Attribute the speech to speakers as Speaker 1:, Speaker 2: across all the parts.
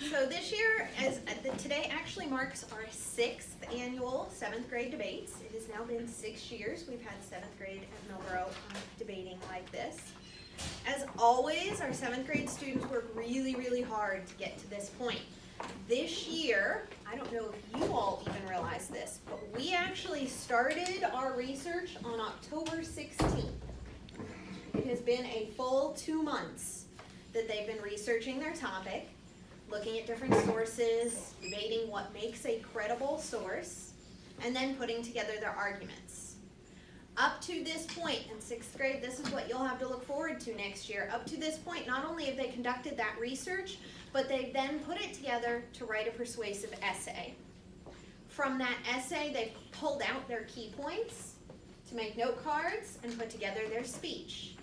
Speaker 1: So this year, today actually marks our 6th annual 7th grade debates. It has now been 6 years we've had 7th grade at Millboro debating like this. As always, our 7th grade students work really, really hard to get to this point. This year, I don't know if you all even realize this, but we actually started our research on October 16th. It has been a full 2 months that they've been researching their topic, looking at different sources, debating what makes a credible source, and then putting together their arguments. Up to this point in 6th grade, this is what you'll have to look forward to next year. Up to this point, not only have they conducted that research, but they've then put it together to write a persuasive essay. From that essay, they've pulled out their key points to make note cards and put together their speech.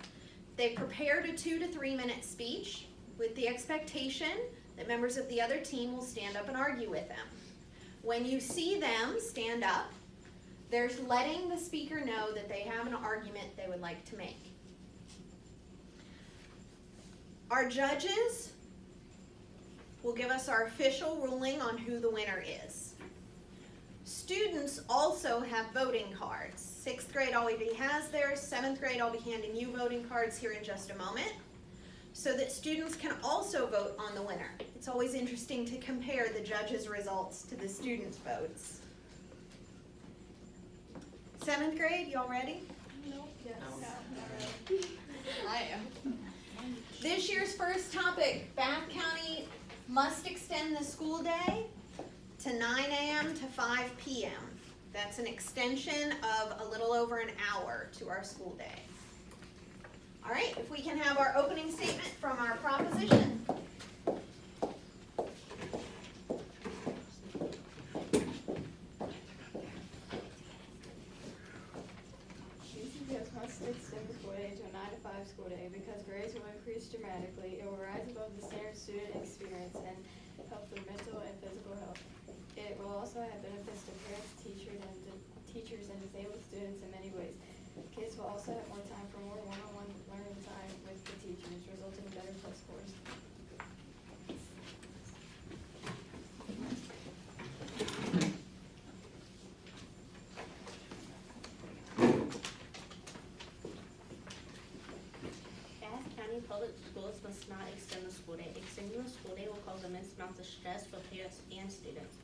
Speaker 1: They've prepared a 2 to 3 minute speech with the expectation that members of the other team will stand up and argue with them. When you see them stand up, they're letting the speaker know that they have an argument they would like to make. Our judges will give us our official ruling on who the winner is. Students also have voting cards. 6th grade already has theirs. 7th grade, I'll be handing you voting cards here in just a moment, so that students can also vote on the winner. It's always interesting to compare the judges' results to the students' votes. 7th grade, y'all ready?
Speaker 2: No. Yes.
Speaker 1: No. I am. This year's first topic, Bath County must extend the school day to 9 a.m. to 5 p.m. That's an extension of a little over an hour to our school day. All right, if we can have our opening statement from our proposition.
Speaker 2: BCPS must extend the school day to a 9 to 5 school day because grades will increase dramatically. It will rise above the standard student experience and help their mental and physical health. It will also have benefits to parents, teachers, and disabled students in many ways. Kids will also have more time for more one-on-one learning time with the teachers, resulting in better test scores.
Speaker 3: Bath County Public Schools must not extend the school day. Extending the school day will cause immense amounts of stress for parents and students.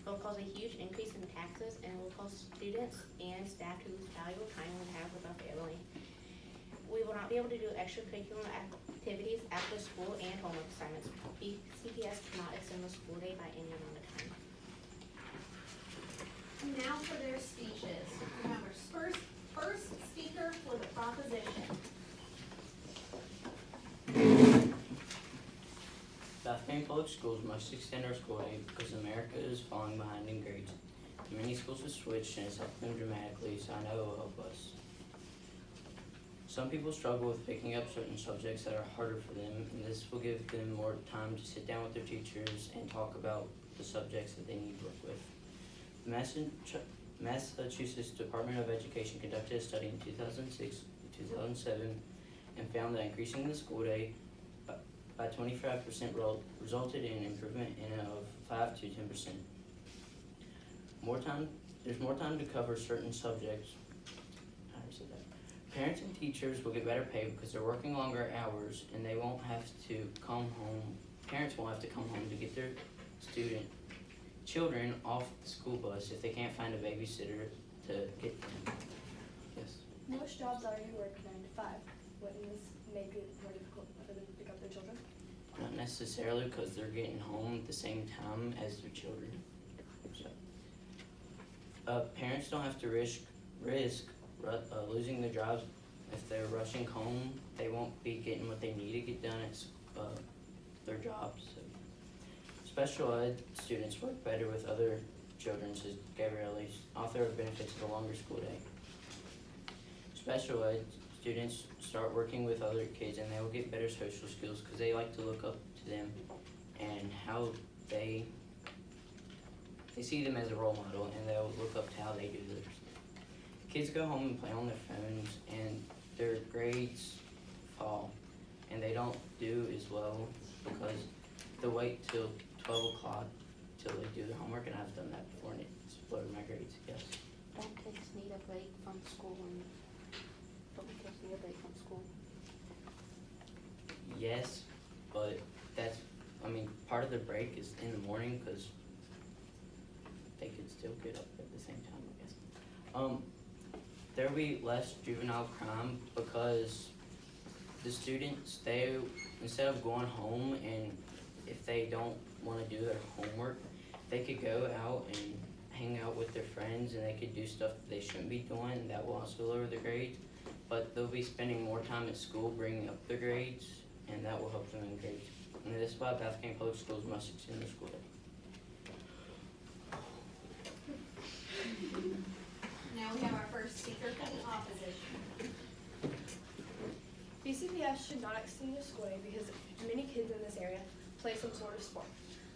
Speaker 3: It will cause a huge increase in taxes, and it will cause students and staff to lose valuable time we have with our family. We will not be able to do extracurricular activities after school and homework assignments. CPS cannot extend the school day by any amount of time.
Speaker 1: Now for their speeches. Remember, first speaker for the proposition.
Speaker 4: Bath County Public Schools must extend our school day because America is falling behind in grades. Many schools have switched and it's helped them dramatically, so I know it will help us. Some people struggle with picking up certain subjects that are harder for them, and this will give them more time to sit down with their teachers and talk about the subjects that they need to work with. The Massachusetts Department of Education conducted a study in 2006-2007 and found that increasing the school day by 25% resulted in an improvement of 5 to 10%. There's more time to cover certain subjects. I already said that. Parents and teachers will get better pay because they're working longer hours, and they won't have to come home. Parents won't have to come home to get their children off the school bus if they can't find a babysitter to get them. Yes.
Speaker 5: Most jobs already work 9 to 5. Wouldn't this make it more difficult for them to pick up their children?
Speaker 4: Not necessarily, because they're getting home at the same time as their children. So, parents don't have to risk losing their jobs. If they're rushing home, they won't be getting what they need to get done at their jobs. So, special ed students work better with other children, says Gabrielli, author of Benefits of a Longer School Day. Special ed students start working with other kids, and they will get better social skills because they like to look up to them and how they see them as a role model, and they'll look up to how they do theirs. Kids go home and play on their phones, and their grades fall, and they don't do as well because they wait till bubble clock till they do their homework, and I've done that before, and it's lowered my grades, yes.
Speaker 3: Don't kids need a break from school don't kids need a break from school?
Speaker 4: Yes, but that's, I mean, part of the break is in the morning, cause they could still get up at the same time, I guess. There'll be less juvenile crime because the students, instead of going home and if they don't wanna do their homework, they could go out and hang out with their friends and they could do stuff that they shouldn't be doing, and that will also lower their grades. But they'll be spending more time at school bringing up their grades, and that will help them in grades. And this is why Bath County Public Schools must extend their school day.
Speaker 1: Now we have our first speaker from the opposition.
Speaker 5: BCPS should not extend the school day because many kids in this area play some sort of sport.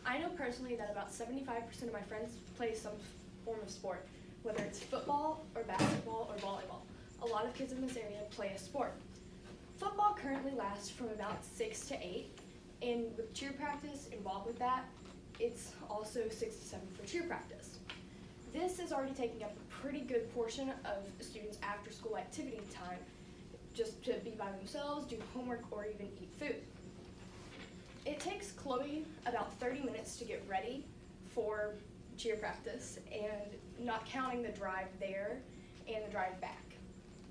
Speaker 5: I know personally that about 75% of my friends play some form of sport, whether it's football or basketball or volleyball. A lot of kids in this area play a sport. Football currently lasts from about 6 to 8, and with cheer practice involved with that, it's also 6 to 7 for cheer practice. This is already taking up a pretty good portion of students' after-school activity time, just to be by themselves, do homework, or even eat food. It takes Chloe about 30 minutes to get ready for cheer practice, and not counting the drive there and the drive back,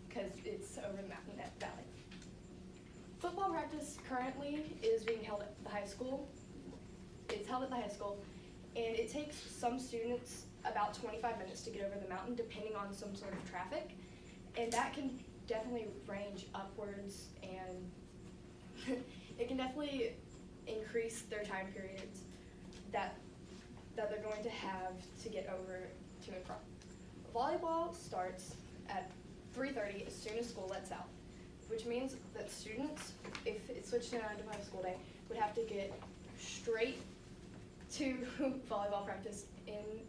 Speaker 5: because it's over the mountain at Valley. Football practice currently is being held at the high school. It's held at the high school, and it takes some students about 25 minutes to get over the mountain, depending on some sort of traffic, and that can definitely range upwards, and it can definitely increase their time periods that they're going to have to get over to and from. Volleyball starts at 3:30 as soon as school lets out, which means that students, if it switched to a 9 to 5 school day, would have to get straight to volleyball practice in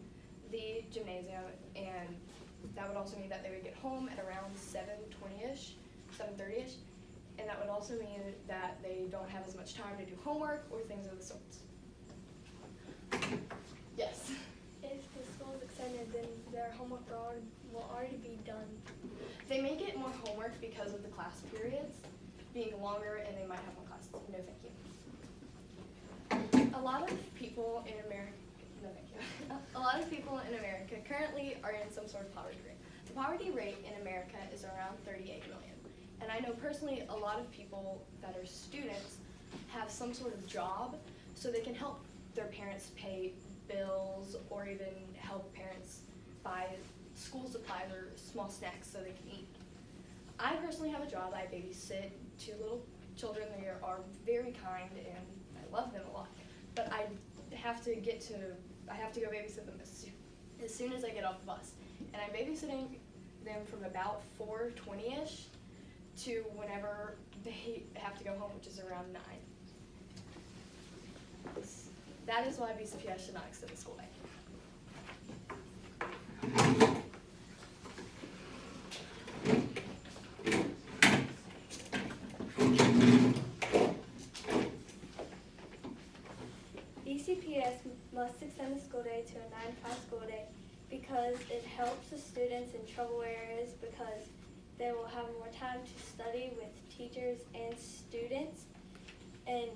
Speaker 5: the gymnasium, and that would also mean that they would get home at around 7:20ish, 7:30ish, and that would also mean that they don't have as much time to do homework or things of the sorts. Yes.
Speaker 6: If the school is extended, then their homework will already be done.
Speaker 5: They may get more homework because of the class periods being longer, and they might have more classes. No, thank you. A lot of people in America, no, thank you. A lot of people in America currently are in some sort of poverty rate. The poverty rate in America is around 38 million. And I know personally a lot of people that are students have some sort of job so they can help their parents pay bills or even help parents buy school supplies or small snacks so they can eat. I personally have a job. I babysit 2 little children. They are very kind and I love them a lot. But I have to go babysit them as soon as I get off the bus. And I'm babysitting them from about 4:20ish to whenever they have to go home, which is around 9. That is why BCPS should not extend the school day.
Speaker 6: BCPS must extend the school day to a 9 to 5 school day because it helps the students in trouble areas because they will have more time to study with teachers and students, and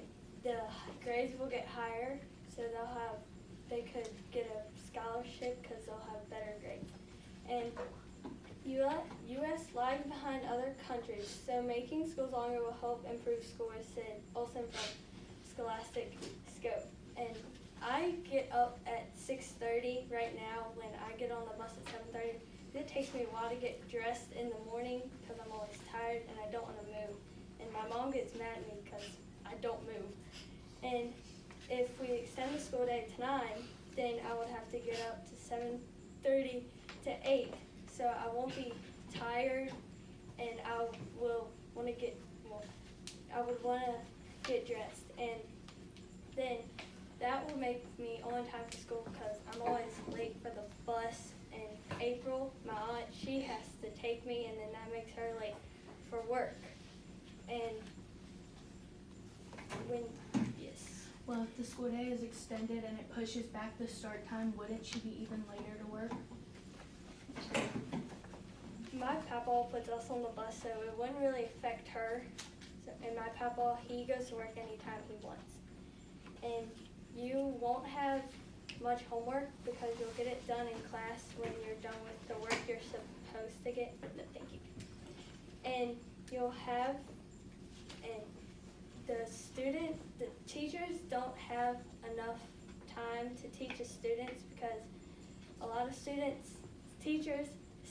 Speaker 6: the grades will get higher, so they could get a scholarship because they'll have better grades. And U.S. lags behind other countries, so making schools longer will help improve scores, said Olsen from Scholastic Scope. And I get up at 6:30 right now when I get on the bus at 7:30. It takes me a while to get dressed in the morning because I'm always tired and I don't want to move. And my mom gets mad at me because I don't move. And if we extend the school day to 9, then I would have to get up to 7:30 to 8. So I won't be tired, and I will want to get, I would want to get dressed. And then that will make me on time for school because I'm always late for the bus. And April, my aunt, she has to take me, and then that makes her late for work. And yes.
Speaker 7: Well, if the school day is extended and it pushes back the start time, wouldn't she be even later to work?
Speaker 6: My papa puts us on the bus, so it wouldn't really affect her. So, and my papa, he goes to work anytime he wants. And you won't have much homework because you'll get it done in class when you're done with the work you're supposed to get. No, thank you. And you'll have, and the teachers don't have enough time to teach the students because a lot of teachers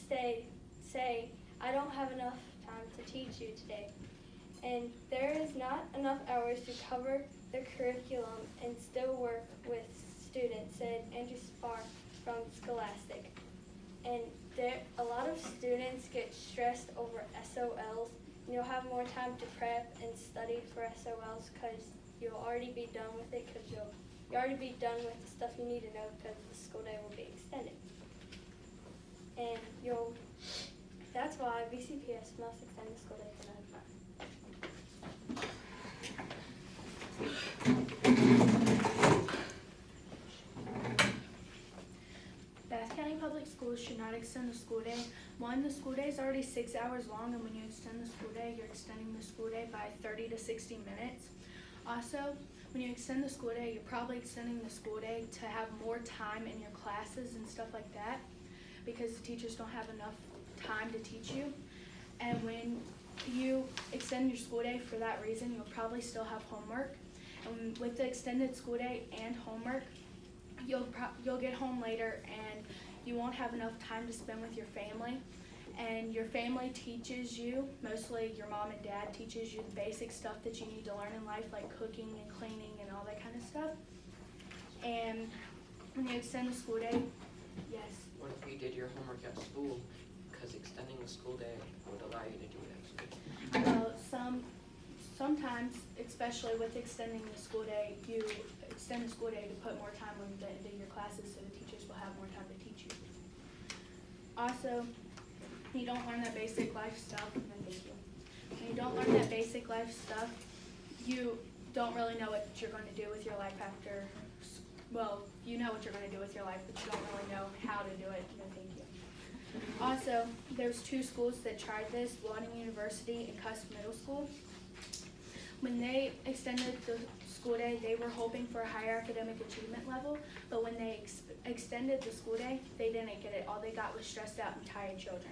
Speaker 6: say, I don't have enough time to teach you today. And there is not enough hours to cover the curriculum and still work with students, said Andrew Spar from Scholastic. And a lot of students get stressed over SOLs. And you'll have more time to prep and study for SOLs because you'll already be done with it because you'll already be done with the stuff you need to know because the school day will be extended. And that's why VCPS must extend the school day to 9 to 5.
Speaker 7: Bath County Public Schools should not extend the school day. One, the school day is already 6 hours long, and when you extend the school day, you're extending the school day by 30 to 60 minutes. Also, when you extend the school day, you're probably extending the school day to have more time in your classes and stuff like that because the teachers don't have enough time to teach you. And when you extend your school day for that reason, you'll probably still have homework. And with the extended school day and homework, you'll get home later and you won't have enough time to spend with your family. And your family teaches you, mostly your mom and dad teaches you the basic stuff that you need to learn in life, like cooking and cleaning and all that kind of stuff. And when you extend the school day, yes.
Speaker 8: What if you did your homework at school? Because extending the school day would allow you to do it at school.
Speaker 7: Well, sometimes, especially with extending the school day, you extend the school day to put more time into your classes so the teachers will have more time to teach you. Also, you don't learn that basic life stuff. When you don't learn that basic life stuff, you don't really know what you're going to do with your life after. Well, you know what you're going to do with your life, but you don't really know how to do it. No, thank you. Also, there's 2 schools that tried this, Wadding University and Cusp Middle School. When they extended the school day, they were hoping for a higher academic achievement level, but when they extended the school day, they didn't get it. All they got was stressed out and tired children.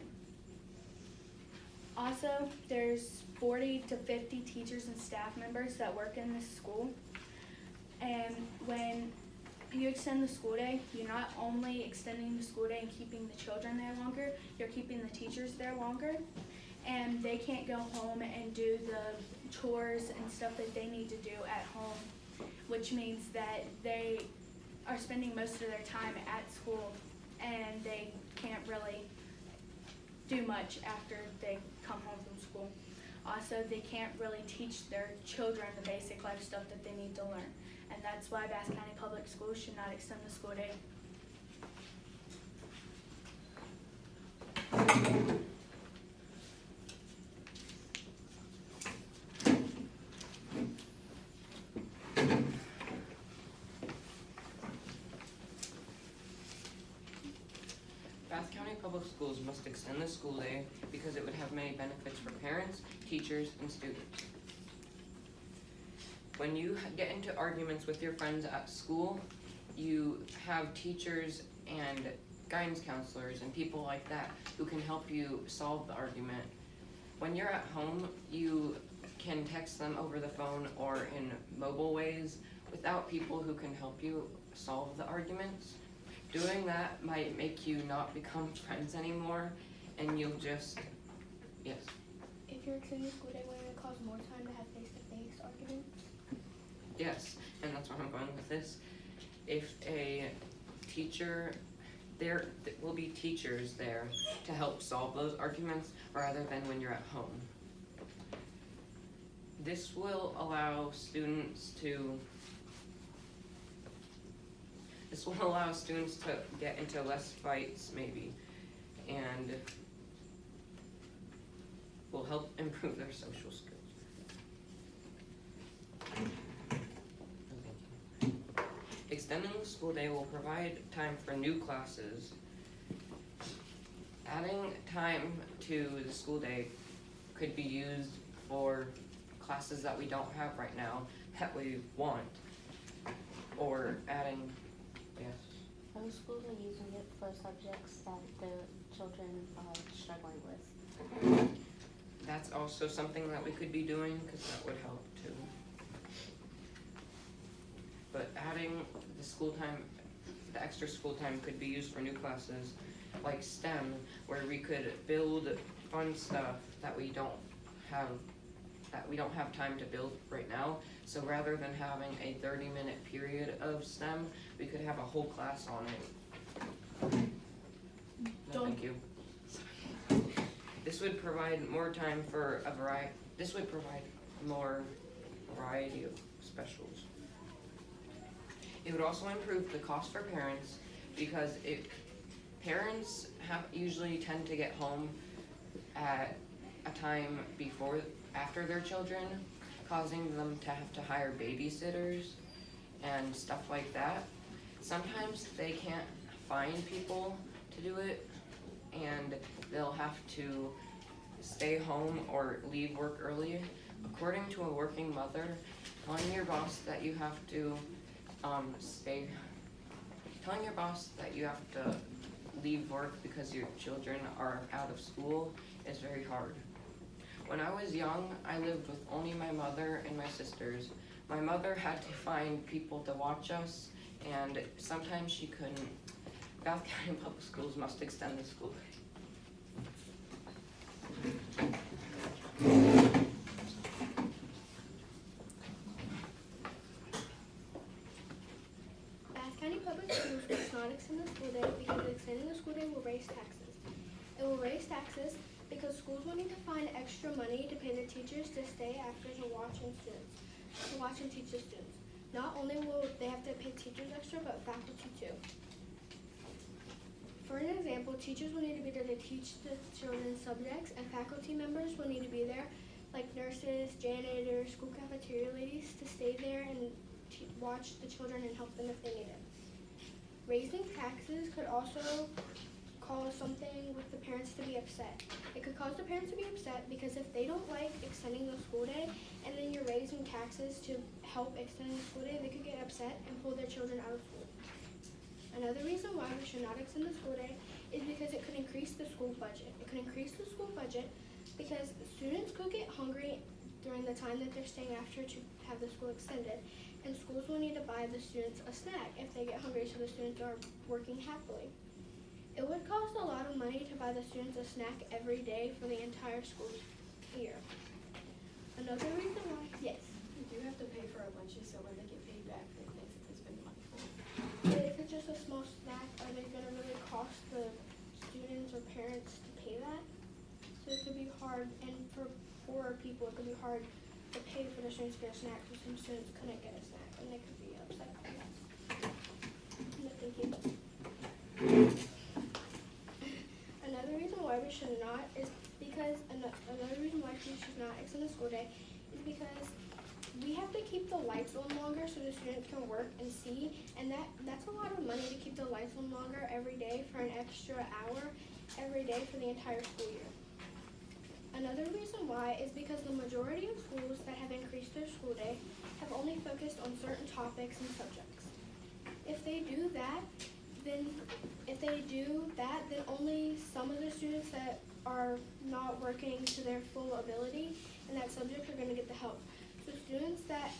Speaker 7: Also, there's 40 to 50 teachers and staff members that work in this school, and when you extend the school day, you're not only extending the school day and keeping the children there longer, you're keeping the teachers there longer, and they can't go home and do the chores and stuff that they need to do at home, which means that they are spending most of their time at school and they can't really do much after they come home from school. Also, they can't really teach their children the basic life stuff that they need to learn. And that's why Bath County Public Schools should not extend the school day.
Speaker 8: Bath County Public Schools must extend the school day because it would have many benefits for parents, teachers, and students. When you get into arguments with your friends at school, you have teachers and guidance counselors and people like that who can help you solve the argument. When you're at home, you can text them over the phone or in mobile ways without people who can help you solve the arguments. Doing that might make you not become friends anymore, and you'll just, yes.
Speaker 7: If you're extending the school day, will it cause more time to have face-to-face arguments?
Speaker 8: Yes, and that's where I'm going with this. If a teacher, there will be teachers there to help solve those arguments rather than when you're at home. This will allow students to get into less fights maybe, and will help improve their social skills. extending the school day will provide time for new classes. Adding time to the school day could be used for classes that we don't have right now that we want. Or adding, yes.
Speaker 3: Some schools are using it for subjects that the children are struggling with.
Speaker 8: That's also something that we could be doing, cause that would help too. But adding the school time, the extra school time could be used for new classes, like STEM, where we could build fun stuff that we don't have time to build right now. So rather than having a 30-minute period of STEM, we could have a whole class on it. No, thank you. This would provide more time for this would provide more variety of specials. It would also improve the cost for parents because parents usually tend to get home at a time after their children, causing them to have to hire babysitters and stuff like that. Sometimes they can't find people to do it and they'll have to stay home or leave work early. According to a working mother, telling your boss that you have to leave work because your children are out of school is very hard. When I was young, I lived with only my mother and my sisters. My mother had to find people to watch us, and sometimes she couldn't. Bath County Public Schools must extend the school day.
Speaker 6: Bath County Public Schools must not extend the school day because extending the school day will raise taxes. It will raise taxes because schools will need to find extra money to pay the teachers to stay after to watch and teach the students. Not only will they have to pay teachers extra, but faculty too. For an example, teachers will need to be there to teach the children subjects, and faculty members will need to be there, like nurses, janitors, school cafeteria ladies, to stay there and watch the children and help them if they need it. Raising taxes could also cause something with the parents to be upset. It could cause the parents to be upset because if they don't like extending the school day and then you're raising taxes to help extend the school day, they could get upset and pull their children out of school. Another reason why we should not extend the school day is because it could increase the school budget. It could increase the school budget because students could get hungry during the time that they're staying after to have the school extended, and schools will need to buy the students a snack if they get hungry so the students are working happily. It would cost a lot of money to buy the students a snack every day for the entire school year. Another reason why, yes.
Speaker 2: You do have to pay for our lunches, so when they get paid back, they think that it's been money for.
Speaker 6: But if it's just a small snack, are they gonna really cost the students or parents to pay that? So it could be hard, and for poorer people, it could be hard to pay for the students to get a snack because some students couldn't get a snack and they could be upset by that. No, thank you. Another reason why we should not is because another reason why we should not extend the school day is because we have to keep the lights on longer so the students can work and see, and that's a lot of money to keep the lights on longer every day for an extra hour every day for the entire school year. Another reason why is because the majority of schools that have increased their school day have only focused on certain topics and subjects. If they do that, then only some of the students that are not working to their full ability in that subject are going to get the help. So students that,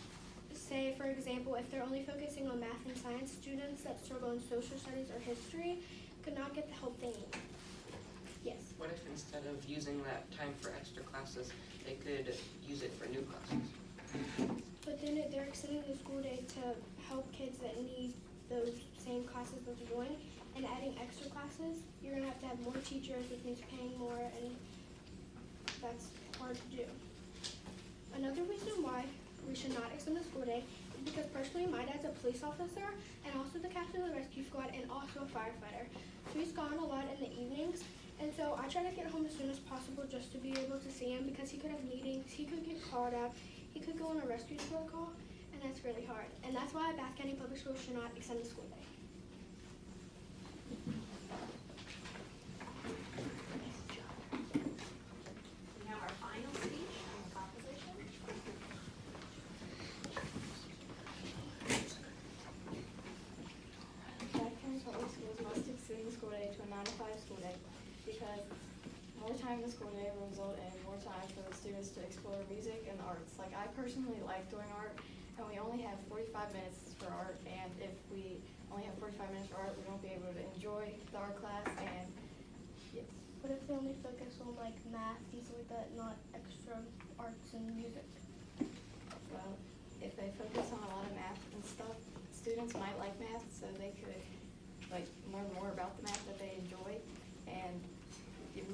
Speaker 6: say for example, if they're only focusing on math and science, students that struggle in social studies or history could not get the help they need. Yes.
Speaker 8: What if instead of using that time for extra classes, they could use it for new classes?
Speaker 6: But then they're extending the school day to help kids that need those same classes that they're doing, and adding extra classes, you're going to have more teachers, which means paying more, and that's hard to do. Another reason why we should not extend the school day is because personally my dad's a police officer and also the captain of the rescue squad and also a firefighter. So he's gone a lot in the evenings, and so I try to get home as soon as possible just to be able to see him because he could have meetings, he could get called out, he could go on a rescue squad call, and
Speaker 9: and that's really hard. And that's why Bath County Public Schools should not extend the school day.
Speaker 1: We have our final speech on the proposition.
Speaker 2: Bath County Public Schools must extend the school day to a 9 to 5 school day because more time in the school day will result in more time for the students to explore music and arts. Like, I personally like doing art, and we only have 45 minutes for art, and if we only have 45 minutes for art, we won't be able to enjoy the art class, and yes.
Speaker 6: What if they only focus on like math, things like that, not extra arts and music?
Speaker 2: Well, if they focus on a lot of math and stuff, students might like math, so they could like learn more about the math that they enjoy, and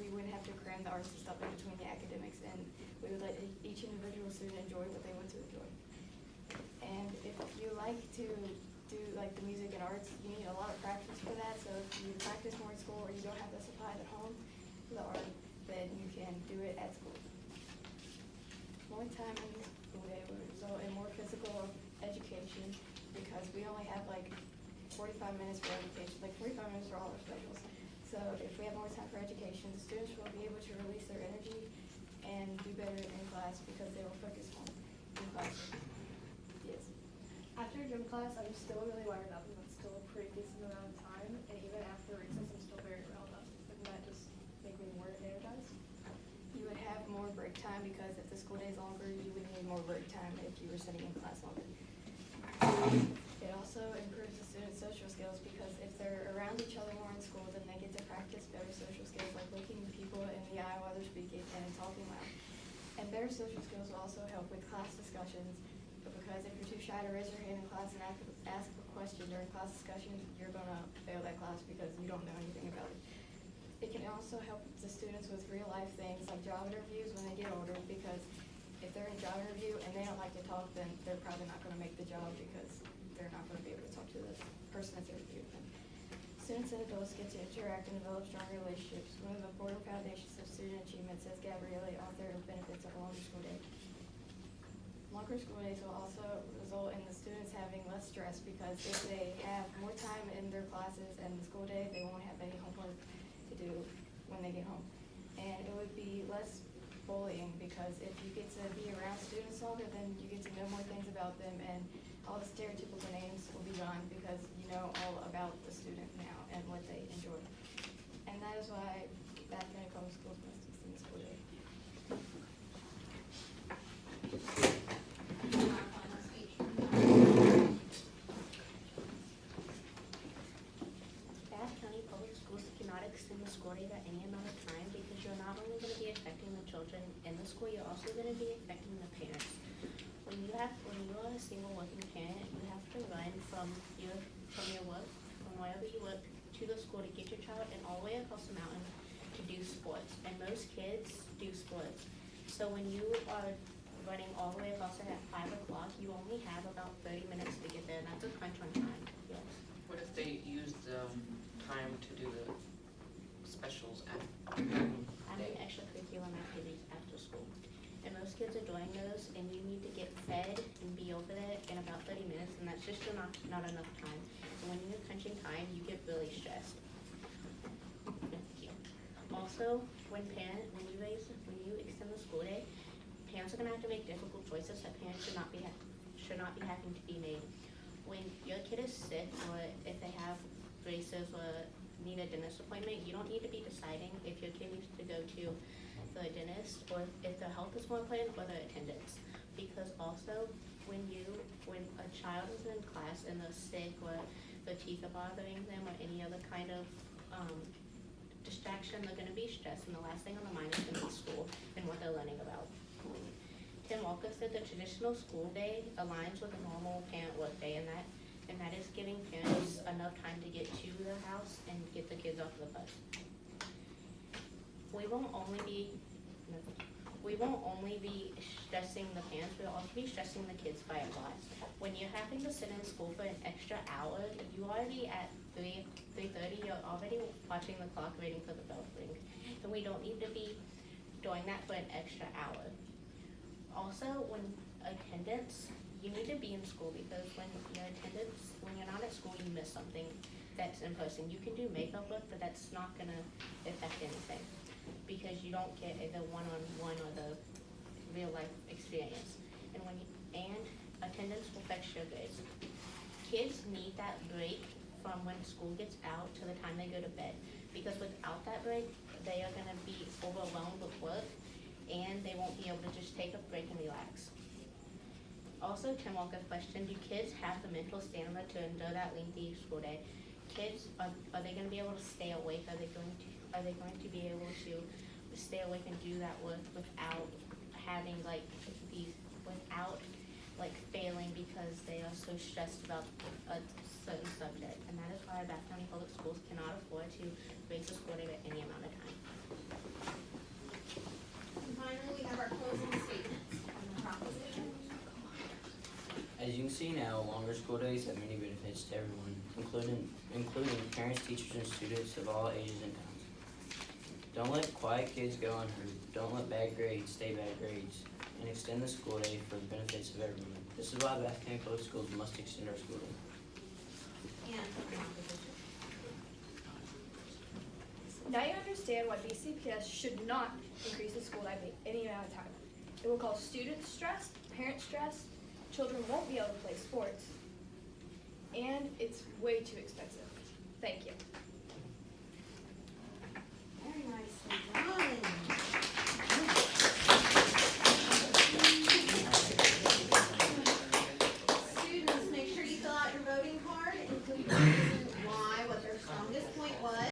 Speaker 2: we wouldn't have to cram the arts and stuff in between the academics, and we would let each individual student enjoy what they want to enjoy. And if you like to do like the music and arts, you need a lot of practice for that, so if you practice more in school or you don't have the supplies at home for the art, then you can do it at school. More time in the school day would result in more physical education because we only have like 45 minutes for education, like 45 minutes for all our schedules. So if we have more time for education, the students will be able to release their energy and do better in class because they will focus more in class. Yes.
Speaker 5: After gym class, I'm still really wired up, and that's still a pretty decent amount of time. And even after recess, I'm still very riled up. Wouldn't that just make me more energized?
Speaker 2: You would have more break time because if the school day is longer, you would need more break time if you were sitting in class longer. It also improves the students' social skills because if they're around each other more in school, then they get to practice better social skills like looking people in the eye while they're speaking and talking loud. And better social skills will also help with class discussions because if you're too shy to raise your hand in class and ask a question during class discussions, you're gonna fail that class because you don't know anything about it. It can also help the students with real life things like job interviews when they get older because if they're in job interview and they don't like to talk, then they're probably not gonna make the job because they're not gonna be able to talk to the person that's interviewing them. Students and adults get to interact and develop stronger relationships. One of the important foundations of student achievement, says Gabriele, author of Benefits of a Longer School Day. Longer school days will also result in the students having less stress because if they have more time in their classes and the school day, they won't have any homework to do when they get home. And it would be less bullying because if you get to be around students longer, then you get to know more things about them and all the stereotypical names will be gone because you know all about the student now and what they enjoy. And that is why Bath County Public Schools must extend the school day.
Speaker 1: Our final speech.
Speaker 3: Bath County Public Schools cannot extend the school day by any amount of time because you're not only going to be affecting the children in the school, you're also going to be affecting the parents. When you are a single working parent, you have to run from your work, from wherever you work, to the school to get your child and all the way across the mountain to do sports. And most kids do sports. So when you are running all the way across it at 5 o'clock, you only have about 30 minutes to get there, and that's a crunch on time. Yes.
Speaker 8: What if they use the time to do the specials at
Speaker 3: Having extracurricular activities after school. And most kids are doing those, and you need to get fed and be over there in about 30 minutes, and that's just not enough time. And when you're crunching time, you get really stressed. Also, when you extend the school day, parents are gonna have to make difficult choices that parents should not be having to be made. When your kid is sick, or if they have braces or need a dentist appointment, you don't need to be deciding if your kid needs to go to the dentist or if their health is more important or their attendance. Because also, when a child is in class and they're sick or their teeth are bothering them or any other kind of distraction, they're gonna be stressed, and the last thing on the mind is gonna be school and what they're learning about. Tim Walker said the traditional school day aligns with a normal parent work day, and that is giving parents enough time to get to their house and get the kids off the bus. We won't only be stressing the parents, we'll also be stressing the kids by a lot. When you're having to sit in school for an extra hour, you already at 3:30, you're already watching the clock waiting for the bell to ring. And we don't need to be doing that for an extra hour. Also, when attendance, you need to be in school because when you're not at school, you miss something that's in person. You can do makeup with, but that's not gonna affect anything because you don't get the one-on-one or the real life experience. And attendance will affect your grades. Kids need that break from when school gets out to the time they go to bed, because without that break, they are gonna be overwhelmed with work and they won't be able to just take a break and relax. Also, Tim Walker's question, do kids have the mental stamina to endure that lengthy school day? Kids, are they gonna be able to stay awake? Are they going to be able to stay awake and do that work without having without failing because they are so stressed about a certain subject? And that is why Bath County Public Schools cannot afford to raise the school day by any amount of time.
Speaker 1: And finally, we have our closing statements on the proposition.
Speaker 4: As you can see now, longer school days have many benefits to everyone, including parents, teachers, and students of all ages and towns. Don't let quiet kids go unheard. Don't let bad grades stay bad grades. And extend the school day for the benefits of everyone. This is why Bath County Public Schools must extend our school day.
Speaker 1: And
Speaker 5: Now you understand why BCPS should not increase the school day by any amount of time. It will cause students stress, parents stress, children won't be able to play sports, and it's way too expensive. Thank you.